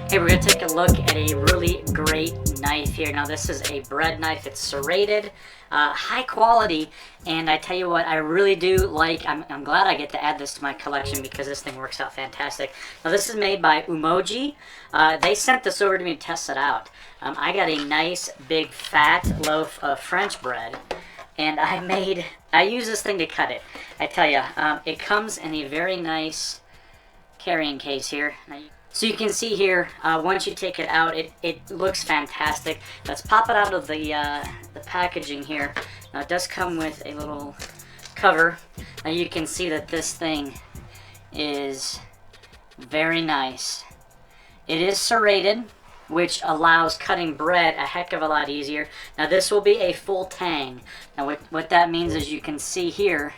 Hey, we're going to take a look at a really great knife here. Now, this is a bread knife. It's serrated, high quality, and I tell you what, I really do like, I'm glad I get to add this to my collection because this thing works out fantastic. Now, this is made by Umoji. They sent this over to me to test it out. I got a nice, big, fat loaf of French bread, and I use this thing to cut it. I tell you, it comes in a very nice carrying case here. So you can see here, once you take it out, it looks fantastic. Let's pop it out of the packaging here. Now it does come with a little cover. Now you can see that this thing is very nice. It is serrated, which allows cutting bread a heck of a lot easier. Now this will be a full tang. Now what that means is you can see here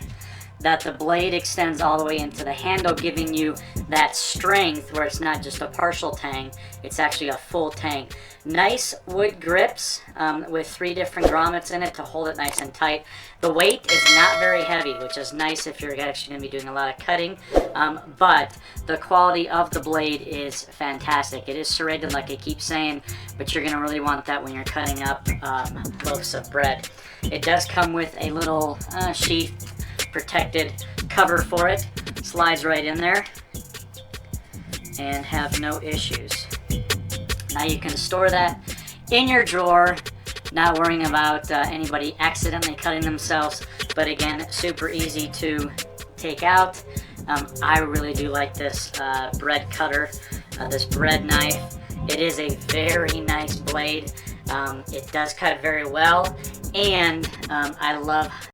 that the blade extends all the way into the handle, giving you that strength where it's not just a partial tang, it's actually a full tang. Nice wood grips with 3 different grommets in it to hold it nice and tight. The weight is not very heavy, which is nice if you're actually going to be doing a lot of cutting, but the quality of the blade is fantastic. It is serrated like I keep saying, but you're going to really want that when you're cutting up loaves of bread. It does come with a little sheath protected cover for it. Slides right in there and have no issues. Now you can store that in your drawer, not worrying about anybody accidentally cutting themselves, but again, super easy to take out. I really do like this bread cutter, this bread knife. It is a very nice blade. It does cut very well, and I love